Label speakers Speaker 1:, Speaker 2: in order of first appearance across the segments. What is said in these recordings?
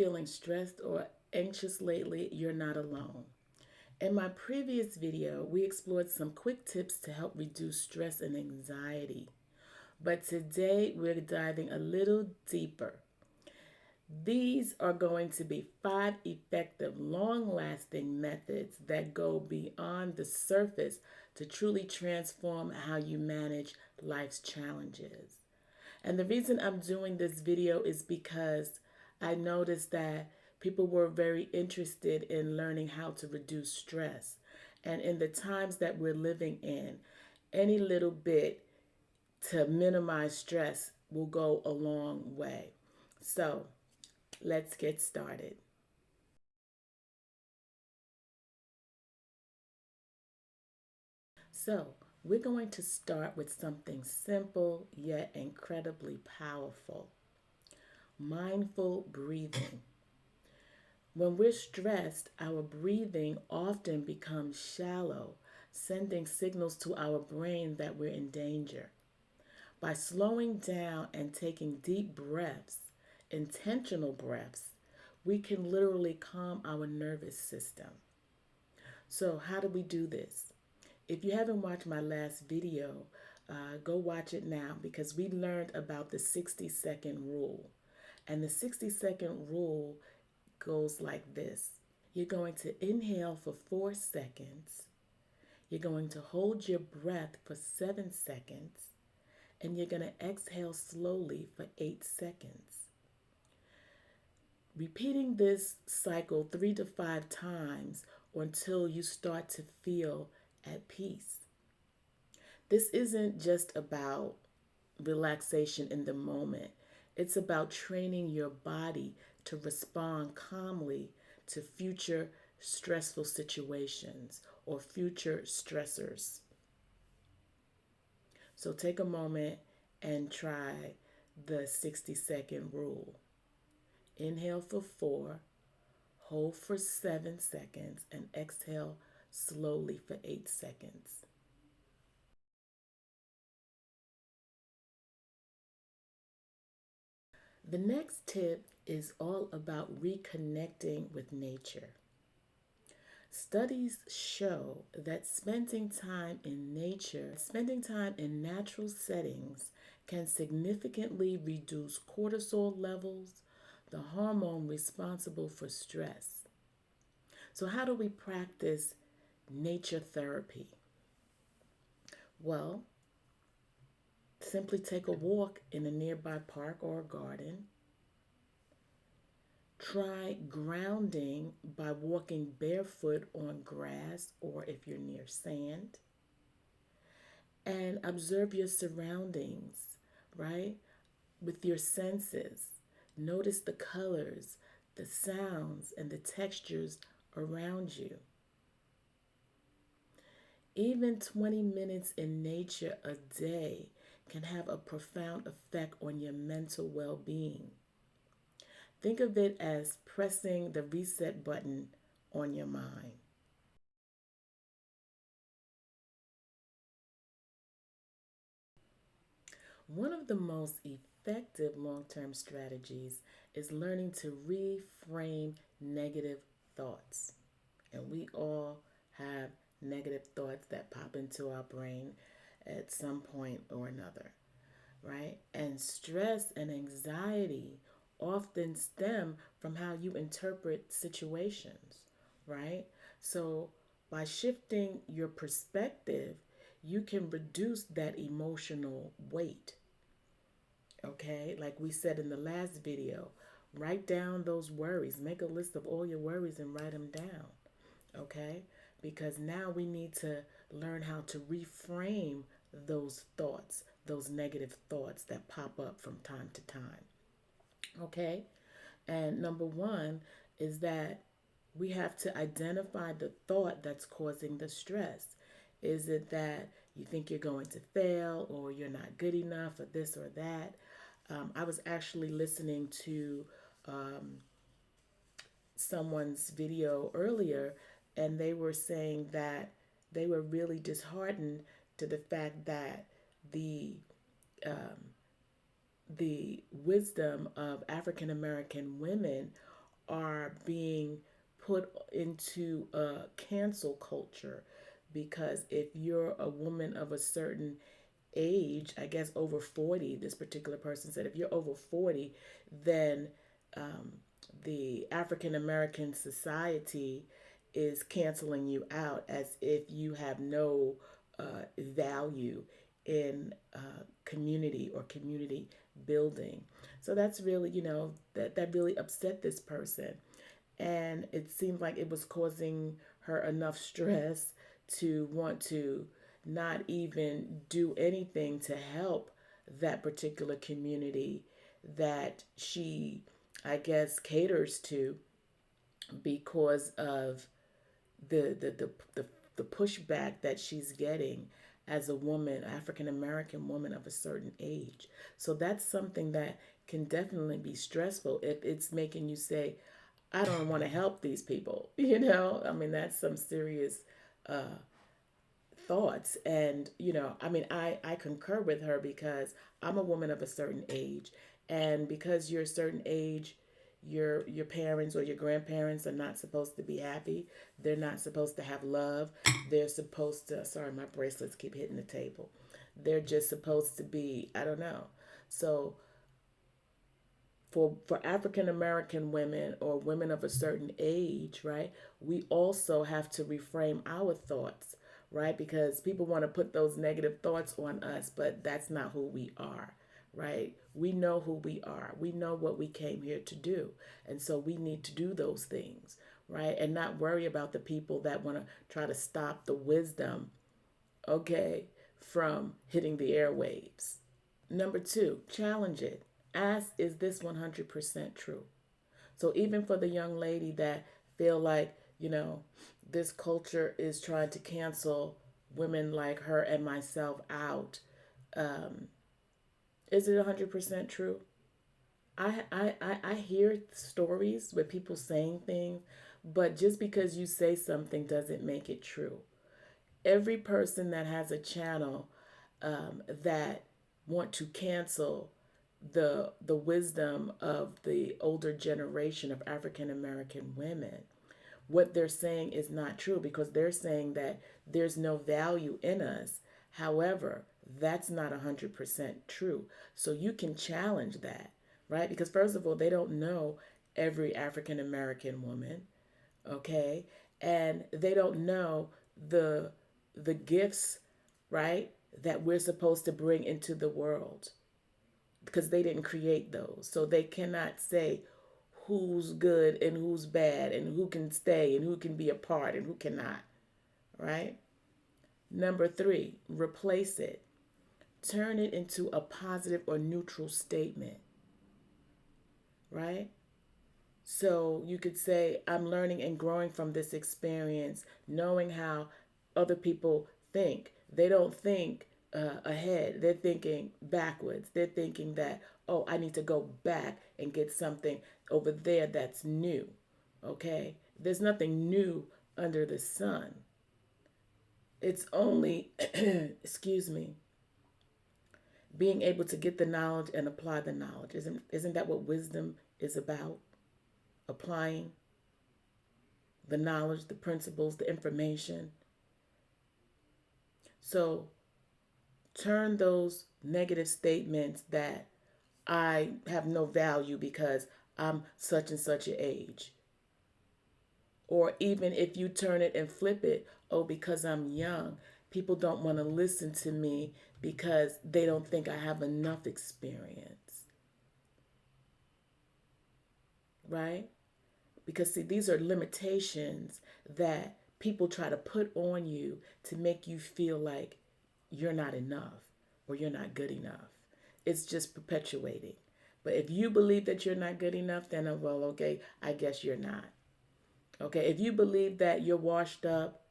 Speaker 1: feeling stressed or anxious lately, you're not alone. In my previous video, we explored some quick tips to help reduce stress and anxiety. But today, we're diving a little deeper. These are going to be 5 effective, long lasting methods that go beyond the surface to truly transform how you manage life's challenges. And the reason I'm doing this video is because I noticed that people were very interested in learning how to reduce stress. And in the times that we're living in, any little bit to minimize stress will go a long way. So let's get started. So, we're going to start with something simple yet incredibly powerful: mindful breathing. When we're stressed, our breathing often becomes shallow, sending signals to our brain that we're in danger. By slowing down and taking deep breaths, intentional breaths, we can literally calm our nervous system. So, how do we do this? If you haven't watched my last video, go watch it now because we learned about the 60-second rule. And the 60-second rule goes like this: you're going to inhale for 4 seconds, you're going to hold your breath for 7 seconds, and you're going to exhale slowly for 8 seconds. Repeating this cycle 3 to 5 times until you start to feel at peace. This isn't just about relaxation in the moment. It's about training your body to respond calmly to future stressful situations or future stressors. So take a moment and try the 60-second rule. Inhale for 4, hold for 7 seconds, and exhale slowly for 8 seconds. The next tip is all about reconnecting with nature. Studies show that spending time in nature, spending time in natural settings, can significantly reduce cortisol levels, the hormone responsible for stress. So, how do we practice nature therapy? Well, simply take a walk in a nearby park or a garden. Try grounding by walking barefoot on grass or if you're near sand. And observe your surroundings, right? With your senses. Notice the colors, the sounds, and the textures around you. Even 20 minutes in nature a day can have a profound effect on your mental well being. Think of it as pressing the reset button on your mind. One of the most effective long term strategies is learning to reframe negative thoughts. And we all have negative thoughts that pop into our brain at some point or another, right? And stress and anxiety often stem from how you interpret situations, right? So by shifting your perspective, you can reduce that emotional weight. Okay, like we said in the last video, write down those worries. Make a list of all your worries and write them down. Okay, because now we need to learn how to reframe those thoughts, those negative thoughts that pop up from time to time. Okay, and number one is that we have to identify the thought that's causing the stress. Is it that you think you're going to fail or you're not good enough or this or that? I was actually listening to someone's video earlier, and they were saying that they were really disheartened to the fact that the the wisdom of African American women are being put into a cancel culture because if you're a woman of a certain age, I guess over 40, this particular person said, if you're over 40, then um, the African American society is canceling you out as if you have no value in community or community building. So that's really, that really upset this person. And it seemed like it was causing her enough stress to want to not even do anything to help that particular community that she, I guess, caters to because of the the pushback that she's getting as a woman, African American woman of a certain age. So that's something that can definitely be stressful if it's making you say, I don't want to help these people. I mean, that's some serious uh, thoughts. And, I concur with her because I'm a woman of a certain age. And because you're a certain age, your parents or your grandparents are not supposed to be happy. They're not supposed to have love. They're supposed to, sorry, my bracelets keep hitting the table. They're just supposed to be, I don't know. So for African American women or women of a certain age, right, we also have to reframe our thoughts, right? Because people want to put those negative thoughts on us, but that's not who we are, right? We know who we are. We know what we came here to do. And so we need to do those things, right? And not worry about the people that want to try to stop the wisdom, okay, from hitting the airwaves. Number two, challenge it. Ask, is this 100% true? So even for the young lady that feel like, this culture is trying to cancel women like her and myself out, um, is it 100% true? I hear stories with people saying things, but just because you say something doesn't make it true. Every person that has a channel that want to cancel the wisdom of the older generation of African American women, what they're saying is not true because they're saying that there's no value in us. However, that's not 100% true. So you can challenge that, right? Because first of all, they don't know every African American woman, okay? And they don't know the the gifts, right, that we're supposed to bring into the world because they didn't create those. So they cannot say who's good and who's bad and who can stay and who can be a part and who cannot, right? Number three, replace it. Turn it into a positive or neutral statement, right? So you could say, I'm learning and growing from this experience, knowing how other people think. They don't think ahead, they're thinking backwards. They're thinking that, oh, I need to go back and get something over there that's new. Okay? There's nothing new under the sun. It's only, excuse me, being able to get the knowledge and apply the knowledge. Isn't that what wisdom is about? Applying the knowledge, the principles, the information. So turn those negative statements that I have no value because I'm such and such an age. Or even if you turn it and flip it, oh, because I'm young, people don't want to listen to me because they don't think I have enough experience, right? Because, see, these are limitations that people try to put on you to make you feel like you're not enough or you're not good enough. It's just perpetuating. But if you believe that you're not good enough, then, well, okay, I guess you're not. Okay, if you believe that you're washed up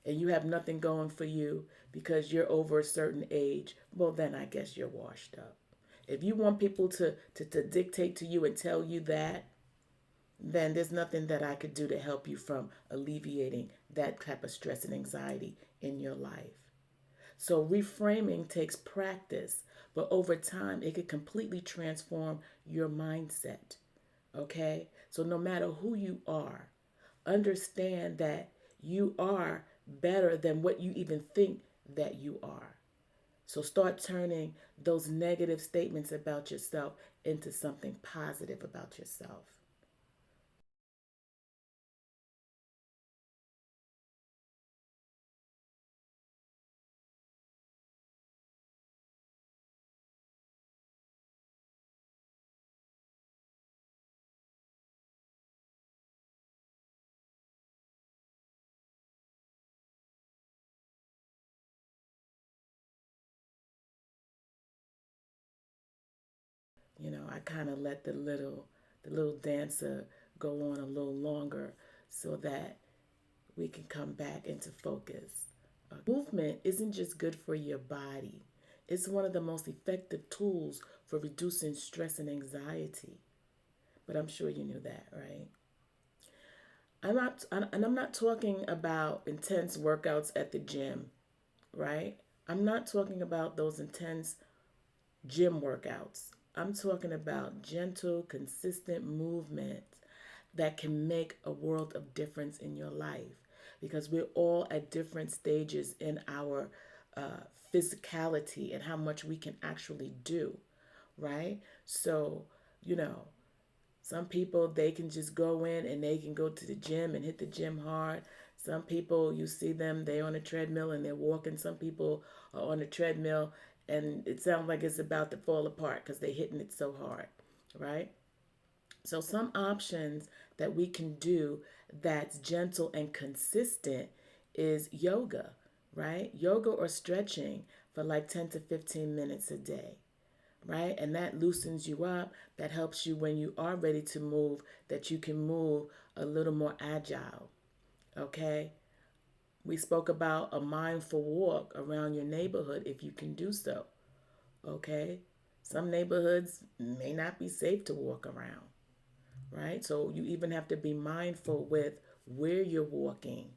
Speaker 1: and you have nothing going for you because you're over a certain age, well, then I guess you're washed up. If you want people to dictate to you and tell you that, then there's nothing that I could do to help you from alleviating that type of stress and anxiety in your life. So reframing takes practice, but over time it could completely transform your mindset. Okay? So no matter who you are, understand that you are better than what you even think that you are. So start turning those negative statements about yourself into something positive about yourself. I kind of let the little dancer go on a little longer so that we can come back into focus. Movement isn't just good for your body. It's one of the most effective tools for reducing stress and anxiety. But I'm sure you knew that, right? I'm not talking about intense workouts at the gym, right? I'm not talking about those intense gym workouts. I'm talking about gentle, consistent movement that can make a world of difference in your life because we're all at different stages in our uh, physicality and how much we can actually do, right? So, you know, some people, they can just go in and they can go to the gym and hit the gym hard. Some people, you see them, they're on a treadmill and they're walking. Some people are on a treadmill and it sounds like it's about to fall apart because they're hitting it so hard, right? So, some options that we can do that's gentle and consistent is yoga, right? Yoga or stretching for like 10 to 15 minutes a day, right? And that loosens you up. That helps you when you are ready to move, that you can move a little more agile, okay? We spoke about a mindful walk around your neighborhood if you can do so, okay? Some neighborhoods may not be safe to walk around, right? So you even have to be mindful with where you're walking.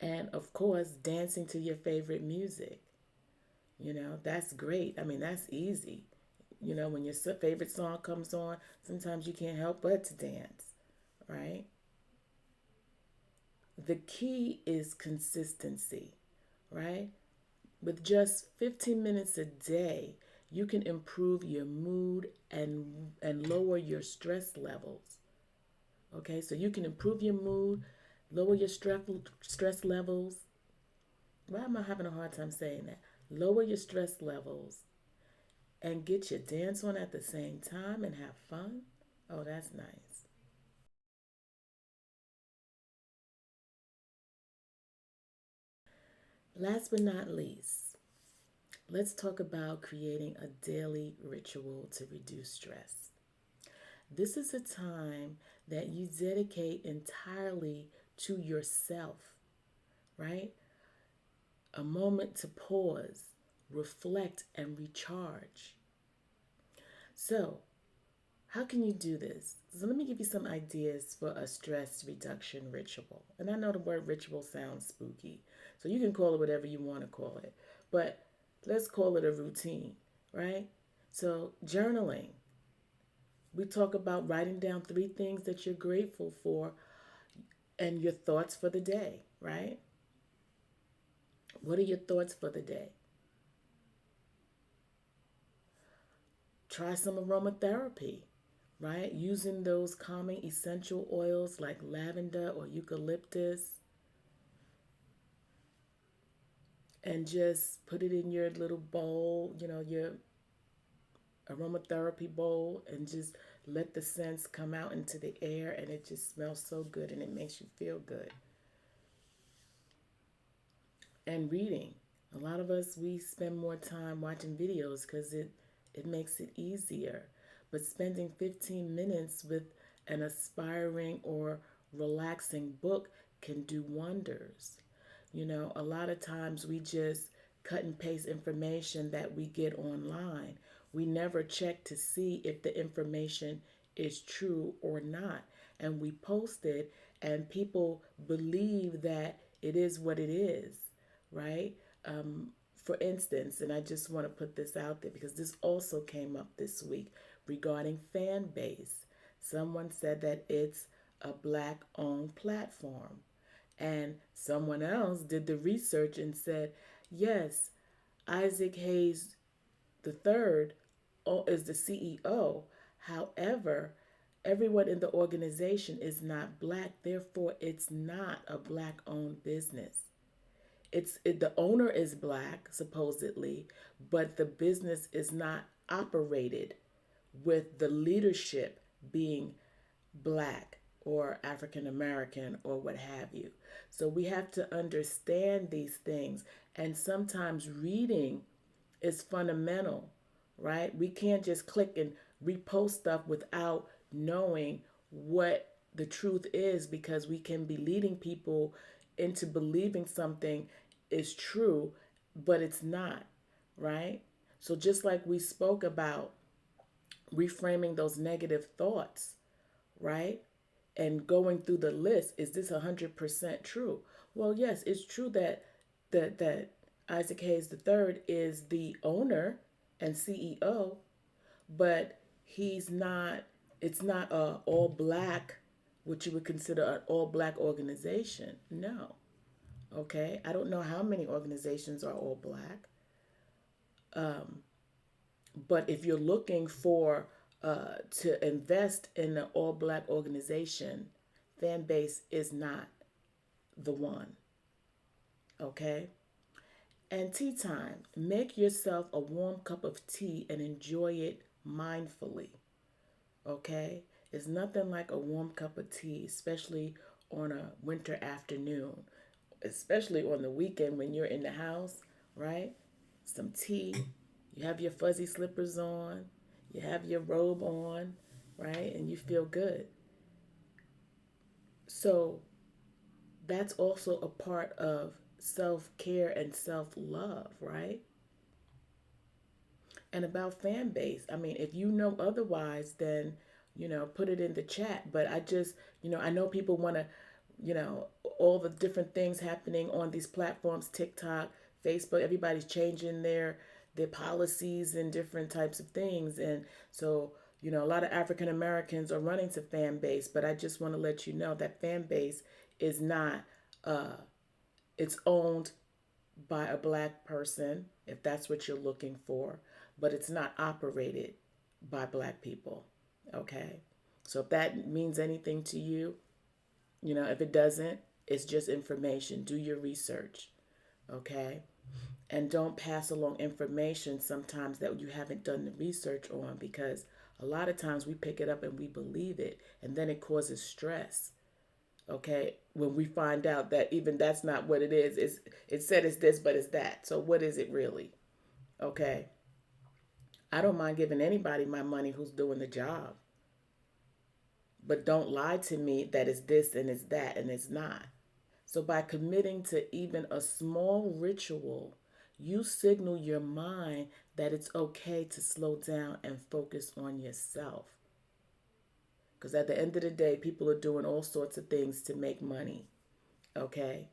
Speaker 1: And of course, dancing to your favorite music. That's great. I mean, that's easy. When your favorite song comes on, sometimes you can't help but to dance, right? The key is consistency, right? With just 15 minutes a day, you can improve your mood and lower your stress levels. Okay, so you can improve your mood, lower your stress levels. Why am I having a hard time saying that? Lower your stress levels and get your dance on at the same time and have fun. Oh, that's nice. Last but not least, let's talk about creating a daily ritual to reduce stress. This is a time that you dedicate entirely to yourself, right? A moment to pause, reflect, and recharge. So, how can you do this? So, let me give you some ideas for a stress reduction ritual. And I know the word ritual sounds spooky, so you can call it whatever you want to call it. But let's call it a routine, right? So, journaling. We talk about writing down 3 things that you're grateful for and your thoughts for the day, right? What are your thoughts for the day? Try some aromatherapy, right? Using those calming essential oils like lavender or eucalyptus and just put it in your little bowl, your aromatherapy bowl, and just let the scents come out into the air and it just smells so good and it makes you feel good. And reading. A lot of us, we spend more time watching videos because it makes it easier. But spending 15 minutes with an aspiring or relaxing book can do wonders. A lot of times we just cut and paste information that we get online. We never check to see if the information is true or not. And we post it, and people believe that it is what it is, right? For instance, and I just want to put this out there because this also came up this week regarding fan base. Someone said that it's a black owned platform. And someone else did the research and said, yes, Isaac Hayes III is the CEO. However, everyone in the organization is not black, therefore, it's not a black owned business. The owner is black supposedly, but the business is not operated with the leadership being black or African American or what have you. So we have to understand these things, and sometimes reading is fundamental, right? We can't just click and repost stuff without knowing what the truth is, because we can be leading people into believing something is true, but it's not, right? So just like we spoke about reframing those negative thoughts, right? And going through the list, is this 100% true? Well, yes, it's true that Isaac Hayes III is the owner and CEO, but he's not. It's not a all black, what you would consider an all black organization. No, okay. I don't know how many organizations are all black, but if you're looking for to invest in an all black organization, fan base is not the one. Okay. And tea time. Make yourself a warm cup of tea and enjoy it mindfully. Okay? It's nothing like a warm cup of tea, especially on a winter afternoon, especially on the weekend when you're in the house, right? Some tea. You have your fuzzy slippers on, you have your robe on, right? And you feel good. So that's also a part of self care and self love, right? And about fan base, I mean, if you know otherwise, then, put it in the chat. But I know people want to, all the different things happening on these platforms, TikTok, Facebook, everybody's changing their policies and different types of things. And so, a lot of African Americans are running to fan base, but I just want to let you know that fan base is not, it's owned by a black person, if that's what you're looking for, but it's not operated by black people. Okay? So if that means anything to you, if it doesn't, it's just information. Do your research. Okay? And don't pass along information sometimes that you haven't done the research on, because a lot of times we pick it up and we believe it, and then it causes stress. Okay, when we find out that even that's not what it is, it said it's this, but it's that. So what is it really? Okay, I don't mind giving anybody my money who's doing the job, but don't lie to me that it's this and it's that and it's not. So by committing to even a small ritual, you signal your mind that it's okay to slow down and focus on yourself. Because at the end of the day, people are doing all sorts of things to make money. Okay,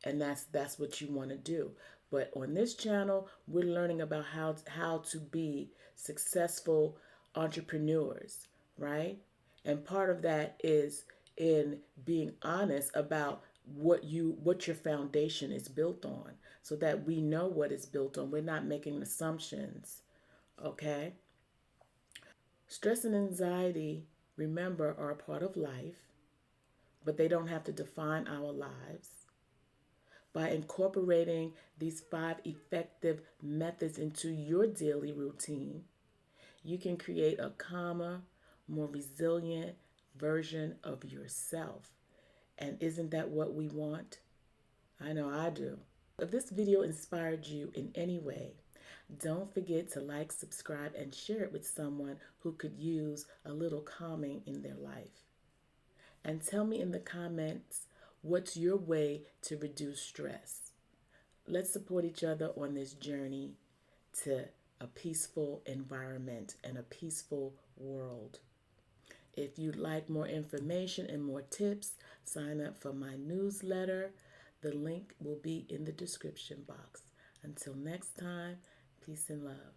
Speaker 1: and that's what you want to do. But on this channel, we're learning about how to be successful entrepreneurs, right? And part of that is in being honest about what your foundation is built on, so that we know what it's built on. We're not making assumptions. Okay? Stress and anxiety, remember, are a part of life, but they don't have to define our lives. By incorporating these 5 effective methods into your daily routine, you can create a calmer, more resilient version of yourself. And isn't that what we want? I know I do. If this video inspired you in any way, don't forget to like, subscribe, and share it with someone who could use a little calming in their life. And tell me in the comments, what's your way to reduce stress? Let's support each other on this journey to a peaceful environment and a peaceful world. If you'd like more information and more tips, sign up for my newsletter. The link will be in the description box. Until next time, peace and love.